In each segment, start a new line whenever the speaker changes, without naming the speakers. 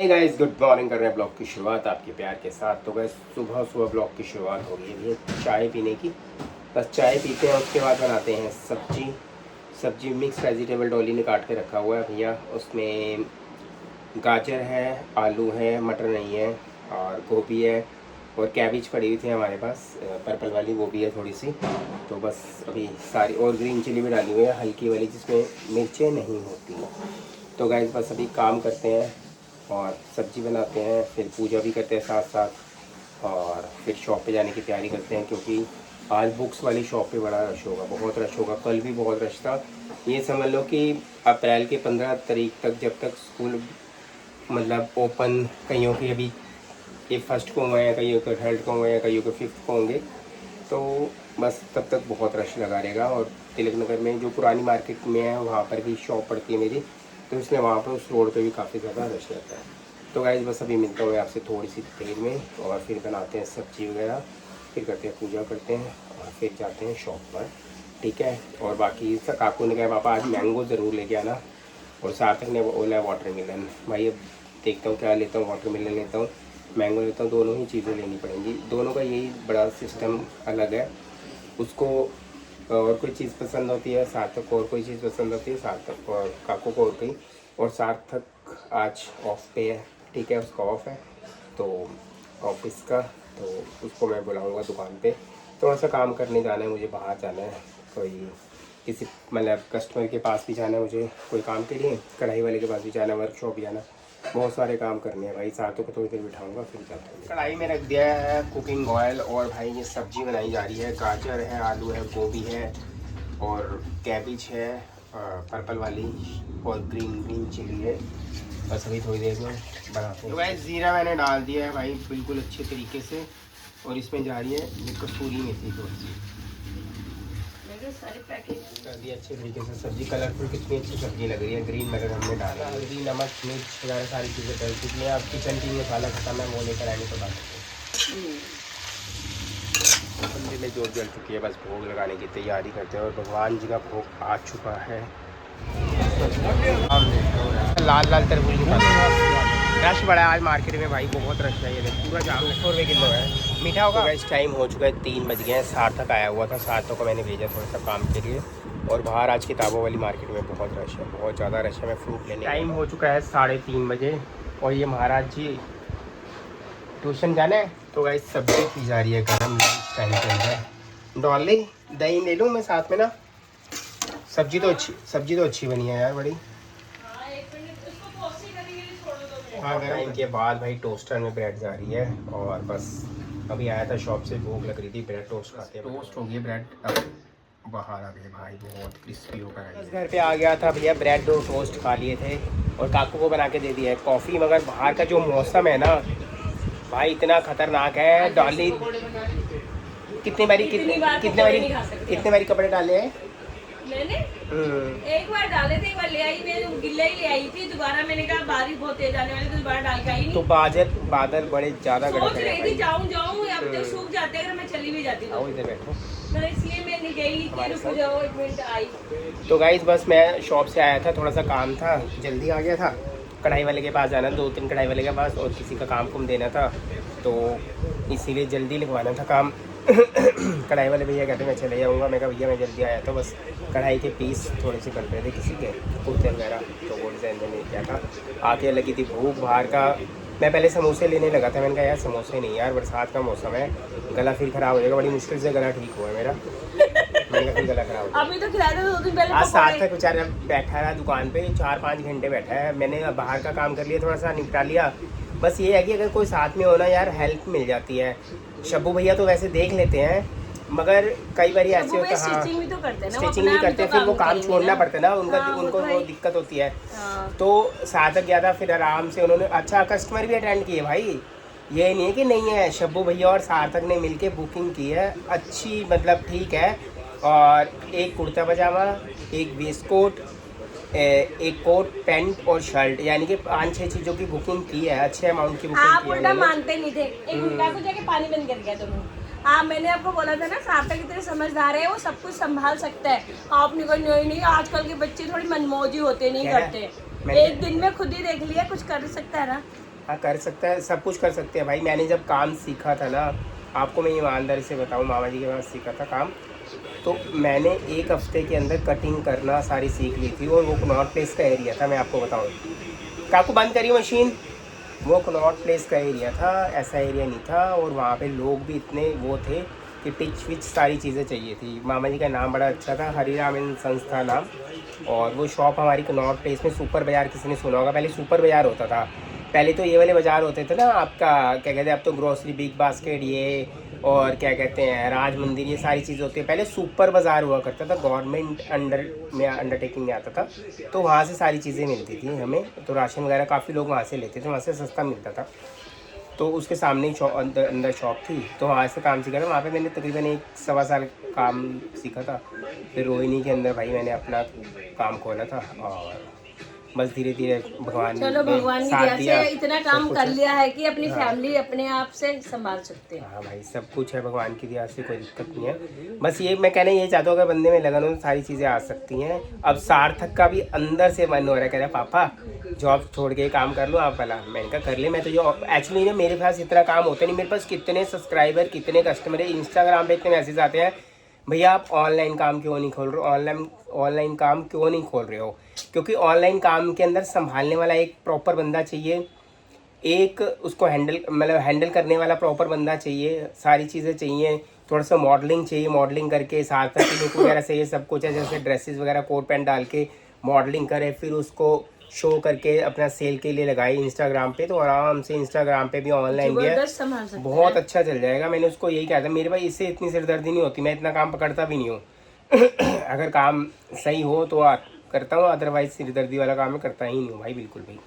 Hey guys, good morning. कर रहे हैं ब्लॉग की शुरुआत आपके प्यार के साथ। तो गाइस सुबह सुबह ब्लॉग की शुरुआत हो गई है चाय पीने की। बस चाय पीते हैं, उसके बाद बनाते हैं सब्जी मिक्स वेजिटेबल डॉली ने काट के रखा हुआ है भैया। उसमें गाजर है, आलू है, मटर नहीं है, और गोभी है, और कैबेज पड़ी हुई थी हमारे पास, पर्पल वाली वो भी है थोड़ी सी। तो बस अभी सारी, और ग्रीन चिली भी डाली हुई है हल्की वाली जिसमें मिर्चें नहीं होती। तो गाइस बस अभी काम करते हैं और सब्ज़ी बनाते हैं, फिर पूजा भी करते हैं साथ साथ, और फिर शॉप पे जाने की तैयारी करते हैं क्योंकि आज बुक्स वाली शॉप पे बड़ा रश होगा, बहुत रश होगा। कल भी बहुत रश था। ये समझ लो कि अप्रैल के 15 तारीख तक, जब तक स्कूल मतलब ओपन, कईयों की अभी ये फर्स्ट को हुए हैं, कईयों के थर्ड को हुए हैं, कईयों के फिफ्थ को होंगे, तो बस तब तक बहुत रश लगा रहेगा। और तिलक नगर में जो पुरानी मार्केट में है वहाँ पर भी शॉप पड़ती है मेरी, तो इसलिए वहाँ पर उस रोड पे भी काफ़ी ज़्यादा रश रहता है। तो गाइस बस अभी मिलता हूँ आपसे थोड़ी सी देर में, और फिर बनाते हैं सब्ज़ी वगैरह, फिर करते हैं पूजा करते हैं, और फिर जाते हैं शॉप पर। ठीक है। और बाकी काकू ने कहा पापा आज मैंगो ज़रूर लेके आना, और सार्थक ने बोला वाटर मिलन। भाई अब देखता हूँ क्या लेता हूँ, वाटर मिलन लेता हूँ, मैंगो लेता हूँ, दोनों ही चीज़ें लेनी पड़ेंगी। दोनों का यही बड़ा सिस्टम अलग है। उसको और कोई चीज़ पसंद होती है, सार्थक को और कोई चीज़ पसंद होती है, सार्थक को और काकू को और कोई। और सार्थक आज ऑफ पे है, ठीक है, उसका ऑफ है तो ऑफिस का, तो उसको मैं बुलाऊंगा दुकान पे। थोड़ा सा काम करने जाना है मुझे, बाहर जाना है, कोई किसी मतलब कस्टमर के पास भी जाना है मुझे कोई काम के लिए, कढ़ाई वाले के पास भी जाना है, वर्कशॉप भी जाना, बहुत सारे काम करने हैं भाई। सार्थक को थोड़ी देर बिठाऊंगा फिर जाता हूँ। कढ़ाई में रख दिया है कुकिंग ऑयल, और भाई ये सब्ज़ी बनाई जा रही है। गाजर है, आलू है, गोभी है, और कैबेज है पर्पल वाली, और ग्रीन चिली है। बस अभी थोड़ी देर में बनाते हैं। तो भाई ज़ीरा मैंने डाल दिया है भाई बिल्कुल अच्छे तरीके से, और इसमें जा रही है ये कसूरी मेथी थोड़ी सी सारे पैकेज कर दिया अच्छे तरीके से। सब्जी कलरफुल कितनी अच्छी सब्जी लग रही है। ग्रीन मटर हमने डाला, हल्दी, नमक, मिर्च वगैरह सारी चीज़ें डल चुकी हैं। अब किचन की मसाला खत्म है, वो लेकर आने के बाद मंदिर में जोत जल चुकी है, बस भोग लगाने की तैयारी करते हैं। और भगवान जी का भोग आ चुका है। लाल लाल तरबूज के पास रश बड़ा है आज मार्केट में भाई, बहुत रश है। ये पूरा 400 रुपये किलो है। मीठा होगा। इस टाइम हो चुका है 3 बज गए हैं। सार्थक आया हुआ था, सार्थक को मैंने भेजा थोड़ा सा काम के लिए। और बाहर आज किताबों वाली मार्केट में बहुत रश है, बहुत ज़्यादा रश है। मैं फ्रूट लेने टाइम हो चुका है 3:30 बजे, और ये महाराज जी ट्यूशन जाना है। तो गाइस सब्जी की जा रही है गर्म लंच टाइम के अंदर। डॉली दही ले लूँ मैं साथ में ना? सब्जी तो अच्छी बनी है यार बड़ी। टाइम के बाद भाई टोस्टर में ब्रेड जा रही है, और बस अभी आया था शॉप से, भूख लग रही थी, ब्रेड टोस्ट खाते हैं। टोस्ट हो गई ब्रेड, अब बाहर आ गए भाई, बहुत क्रिस्पी होकर आई। बस घर पे आ गया था भैया, ब्रेड और टोस्ट खा लिए थे, और काकू को बना के दे दिया है कॉफ़ी। मगर बाहर का जो मौसम है ना भाई इतना खतरनाक है। डॉली कितनी बारी कपड़े डाले हैं
मैंने? एक बार डाले थे, एक बार ले आई, मैं गिल्ला ही ले आई थी। दोबारा मैंने कहा बारिश बहुत तेज आने वाली, तो दोबारा डाल के आई नहीं।
तो बादल बड़े ज्यादा
सोच रही थी जाऊं अब तक सूख जाते, अगर मैं चली भी जाती
आओ इधर बैठो।
तो इसलिए मैं नहीं गई कि रुक जाओ एक मिनट आई।
तो गाइस बस मैं शॉप से आया था, थोड़ा सा काम था, जल्दी आ गया था। कढ़ाई वाले के पास जाना, 2-3 कढ़ाई वाले के पास, और किसी का काम देना था, तो इसीलिए जल्दी लिखवाना था काम। कढ़ाई वाले भैया कहते मैं चले जाऊँगा। मैं कहा भैया मैं जल्दी आया था, बस कढ़ाई के पीस थोड़े से कर रहे थे किसी के कुर्ते वगैरह, तो वो डिज़ाइन मैंने किया था। आके लगी थी भूख बाहर का। मैं पहले समोसे लेने लगा था, मैंने कहा यार समोसे नहीं यार, बरसात का मौसम है, गला फिर ख़राब हो जाएगा। बड़ी मुश्किल से गला ठीक हुआ है मेरा, मैंने फिर गला ख़राब हो।
अभी तो खिलाया था 2 दिन पहले।
आज सार्थक बेचारा बैठा रहा दुकान पे, 4-5 घंटे बैठा है। मैंने बाहर का काम कर लिया, थोड़ा सा निपटा लिया। बस ये है कि अगर कोई साथ में हो ना यार, हेल्प मिल जाती है। शब्बू भैया तो वैसे देख लेते हैं, मगर कई बार ऐसे होता है,
स्टिचिंग भी तो करते हैं ना,
स्टिचिंग भी करते हैं, फिर वो काम छोड़ना पड़ता है ना उनको वो दिक्कत होती है। तो सार्थक गया था, फिर आराम से उन्होंने अच्छा कस्टमर भी अटेंड किए भाई। ये नहीं है कि नहीं है, शब्बू भैया और सार्थक ने मिलके बुकिंग की है अच्छी, मतलब ठीक है। और एक कुर्ता पजामा, एक वेस्ट कोट, एक कोट पैंट और शर्ट, यानी कि 5-6 चीज़ों की बुकिंग की है, अच्छे अमाउंट की बुकिंग
आप
की है।
उल्टा मानते नहीं थे, एक घंटा को जाके पानी बंद कर गया तुम। हाँ मैंने आपको बोला था ना, सार्थक इतने समझदार है, वो सब कुछ संभाल सकता है। आपने कहा नहीं, आजकल के बच्चे थोड़ी मनमौजी होते नहीं करते। एक दिन में खुद ही देख लिया, कुछ कर सकता है ना।
हाँ कर सकता है, सब कुछ कर सकते हैं भाई। मैंने जब काम सीखा था ना, आपको मैं ईमानदारी से बताऊँ, मामा जी के पास सीखा था काम, तो मैंने 1 हफ्ते के अंदर कटिंग करना सारी सीख ली थी। और वो कनॉट प्लेस का एरिया था, मैं आपको बताऊँ। काकू बंद करिए मशीन। वो कनॉट प्लेस का एरिया था, ऐसा एरिया नहीं था। और वहाँ पे लोग भी इतने वो थे कि टिच विच सारी चीज़ें चाहिए थी। मामा जी का नाम बड़ा अच्छा था, हरिराम एंड संस्था नाम। और वो शॉप हमारी कनॉट प्लेस में, सुपर बाज़ार किसी ने सुना होगा, पहले सुपर बाज़ार होता था। पहले तो ये वाले बाज़ार होते थे ना आपका, क्या कहते हैं, अब तो ग्रोसरी, बिग बास्केट, ये और क्या कहते हैं, राज मंदिर, ये सारी चीज़ें होती है। पहले सुपर बाज़ार हुआ करता था, गवर्नमेंट अंडर में, अंडरटेकिंग में आता था। तो वहाँ से सारी चीज़ें मिलती थी हमें। तो राशन वगैरह काफ़ी लोग वहाँ से लेते थे, वहाँ से सस्ता मिलता था। तो उसके सामने ही अंदर शॉप थी, तो वहाँ से काम सीखा था। वहाँ पे मैंने तकरीबन 1-1.25 साल काम सीखा था। फिर रोहिणी के अंदर भाई मैंने अपना काम खोला था। और बस धीरे धीरे भगवान
चलो
ने
भगवान की
साथ
दया
दिया,
से इतना
सब
काम
कुछ
कर
है।
लिया है कि अपनी
हाँ।
फैमिली अपने आप से संभाल सकते हैं।
हाँ भाई, सब कुछ है भगवान की दया से, कोई दिक्कत नहीं है। बस ये मैं कहना ये चाहता हूँ, अगर बंदे में लगन हो तो सारी चीज़ें आ सकती हैं। अब सार्थक का भी अंदर से मन हो रहा है, कह रहा है पापा जॉब छोड़ के काम कर लो आप वाला। मैंने कहा कर ले। मैं तो जो एक्चुअली ना, मेरे पास इतना काम होता नहीं। मेरे पास कितने सब्सक्राइबर, कितने कस्टमर है, इंस्टाग्राम पे इतने मैसेज आते हैं, भैया आप ऑनलाइन काम क्यों नहीं खोल रहे हो, ऑनलाइन काम क्यों नहीं खोल रहे हो। क्योंकि ऑनलाइन काम के अंदर संभालने वाला एक प्रॉपर बंदा चाहिए, एक उसको हैंडल करने वाला प्रॉपर बंदा चाहिए, सारी चीज़ें चाहिए। थोड़ा सा मॉडलिंग चाहिए, मॉडलिंग करके साथ साथ लुक वगैरह से ये सब कुछ है, जैसे ड्रेसेस वगैरह कोट पैंट डाल के मॉडलिंग करे, फिर उसको शो करके अपना सेल के लिए लगाए इंस्टाग्राम पे। तो आराम से इंस्टाग्राम पे भी, ऑनलाइन भी है,
जबरदस्त संभाल सकते
बहुत
हैं।
अच्छा चल जाएगा। मैंने उसको यही कहा था, मेरे भाई इससे इतनी सिरदर्दी नहीं होती, मैं इतना काम पकड़ता भी नहीं हूँ। अगर काम सही हो तो करता हूँ, अदरवाइज सिरदर्दी वाला काम मैं करता ही नहीं हूँ भाई, बिल्कुल भी।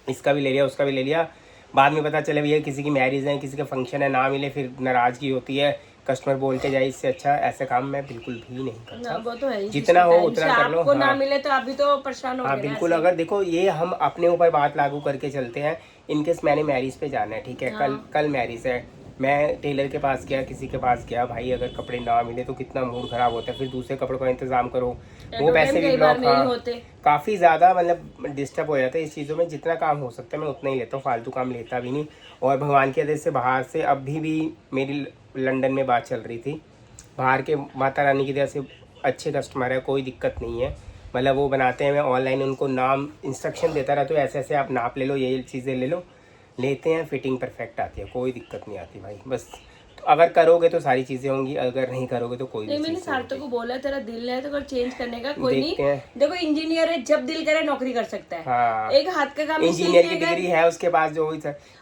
इसका भी ले लिया, उसका भी ले लिया, बाद में पता चले भैया किसी की मैरिज है, किसी का फंक्शन है, ना मिले, फिर नाराज़गी होती है, कस्टमर बोल के जाए। इससे अच्छा ऐसे काम मैं बिल्कुल भी नहीं
ना
करता।
वो तो है ही,
जितना हो
टाइम
उतना
से
कर लो।
आपको ना
हाँ
मिले तो आप भी तो परेशान हो
हाँ
गए ना
बिल्कुल।
ऐसे।
अगर देखो ये हम अपने ऊपर बात लागू करके चलते हैं, इनकेस मैंने मैरिज पे जाना है, ठीक है, कल मैरिज है, मैं टेलर के पास गया, किसी के पास गया, भाई अगर कपड़े ना मिले तो कितना मूड खराब होता है, फिर दूसरे कपड़ों का इंतजाम करो, वो पैसे भी ब्लॉक। हाँ काफ़ी ज़्यादा मतलब डिस्टर्ब हो जाता है इस चीज़ों में। जितना काम हो सकता है मैं उतना ही लेता हूँ, फालतू काम लेता भी नहीं। और भगवान की वजह से बाहर से अभी भी मेरी लंदन में बात चल रही थी, बाहर के माता रानी की वजह से अच्छे कस्टमर है, कोई दिक्कत नहीं है। मतलब वो बनाते हैं, मैं ऑनलाइन उनको नाम इंस्ट्रक्शन देता रहता हूँ, ऐसे ऐसे आप नाप ले लो, ये चीज़ें ले लो, लेते हैं, फिटिंग परफेक्ट आती है, कोई दिक्कत नहीं आती भाई। बस तो अगर करोगे तो सारी चीज़ें होंगी, अगर नहीं करोगे तो कोई
नहीं,
भी
मैंने
चीज़
सार्थक को बोला तेरा दिल है तो चेंज करने का, कोई नहीं।
देखते हैं।
देखो इंजीनियर है, जब दिल करे नौकरी कर सकता है।
हाँ
एक हाथ का काम
इंजीनियर की डिग्री है उसके पास, जो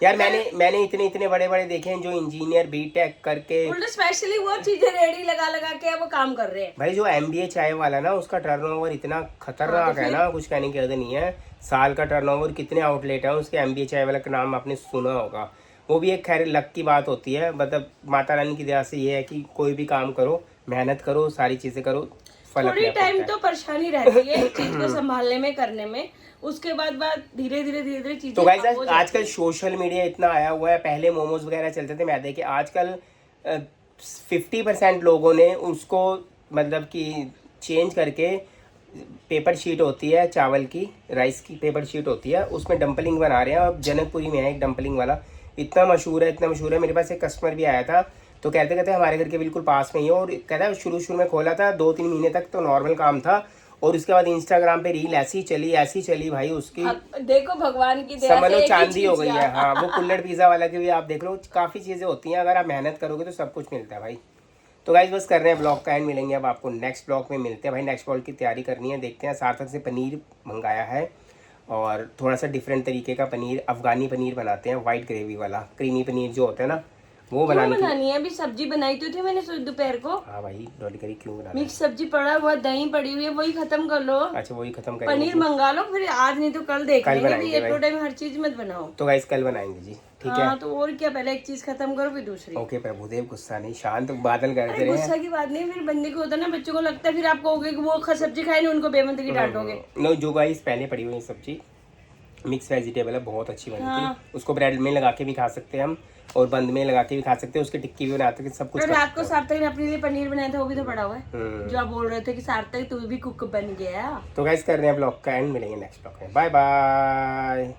यार मैंने इतने बड़े बड़े देखे हैं जो इंजीनियर बीटेक करके,
स्पेशली वो चीजें रेडी लगा लगा के वो काम कर रहे हैं
भाई जो MBA चाय वाला ना, उसका टर्नओवर इतना खतरनाक है ना, कुछ कहने की हद नहीं है। साल का टर्नओवर, कितने आउटलेट है उसके। MBA चाय वाला का नाम आपने सुना होगा। वो भी एक खैर लक की बात होती है, मतलब माता रानी की दया से ये है कि कोई भी काम करो, मेहनत करो, सारी चीज़ें करो, फल अपने
थोड़ी
आप
टाइम
होता है।
तो परेशानी रहती है एक चीज को संभालने में, करने में, उसके बाद धीरे धीरे चीजें
तो गाइस
हो जाती
आजकल सोशल मीडिया इतना आया हुआ है, पहले मोमोज वगैरह चलते थे मैदे के, आजकल 50% लोगों ने उसको मतलब कि चेंज करके, पेपर शीट होती है चावल की, राइस की पेपर शीट होती है, उसमें डंपलिंग बना रहे हैं। अब जनकपुरी में है एक डंपलिंग वाला, इतना मशहूर है, इतना मशहूर है। मेरे पास एक कस्टमर भी आया था, तो कहते हमारे घर के बिल्कुल पास में ही है, और कहता है शुरू में खोला था 2-3 महीने तक तो नॉर्मल काम था, और उसके बाद इंस्टाग्राम पे रील ऐसी चली भाई उसकी,
देखो भगवान की दया
समझ लो
से
चांदी हो गई है। हाँ वो कुल्लड़ पिज़्ज़ा वाला के भी आप देख लो, काफ़ी चीज़ें होती हैं, अगर आप मेहनत करोगे तो सब कुछ मिलता है भाई। तो गाइस बस कर रहे हैं ब्लॉग का एंड, मिलेंगे अब आपको नेक्स्ट ब्लॉग में, मिलते हैं भाई। नेक्स्ट ब्लॉग की तैयारी करनी है, देखते हैं। सार्थक से पनीर मंगाया है, और थोड़ा सा डिफरेंट तरीके का पनीर, अफगानी पनीर बनाते हैं, वाइट ग्रेवी वाला, क्रीमी पनीर जो होता है ना, वो
बनानी है। अभी सब्जी बनाई तो थी मैंने दोपहर को।
हाँ भाई डॉली करी क्यों बना,
मिक्स सब्जी पड़ा हुआ, दही पड़ी हुई है, वही खत्म कर लो।
अच्छा वही खत्म करेंगे,
पनीर मंगा लो, फिर आज नहीं तो कल देख
कल
लेंगे।
बनाएंगे
एक दो टाइम हर चीज मत बनाओ।
तो गाइस कल बनाएंगे जी, ठीक है।
हाँ तो और क्या, पहले एक चीज खत्म करो फिर दूसरी।
ओके प्रभुदेव, गुस्सा नहीं, शांत बादल गरज रहे हैं।
गुस्सा की बात नहीं, फिर बंदे को होता है ना, बच्चों को लगता है, फिर आप कहोगे कि वो सब्जी खाए नहीं, उनको बेमंत की डांटोगे।
नो जो गाइस पहले पड़ी हुई सब्जी मिक्स वेजिटेबल है, बहुत अच्छी बनी थी। उसको ब्रेड में लगा के भी खा सकते हैं हम, और बंद में लगा के भी खा सकते हैं, उसकी टिक्की भी बनाते हैं, सब कुछ।
रात को सार्थक ने अपने लिए पनीर बनाया था, वो भी तो पड़ा हुआ है, जो आप बोल रहे थे कि सार्थक तू भी कुक बन गया।
तो गाइस कर रहे हैं ब्लॉग का एंड, मिलेंगे नेक्स्ट ब्लॉग में, बाय बाय।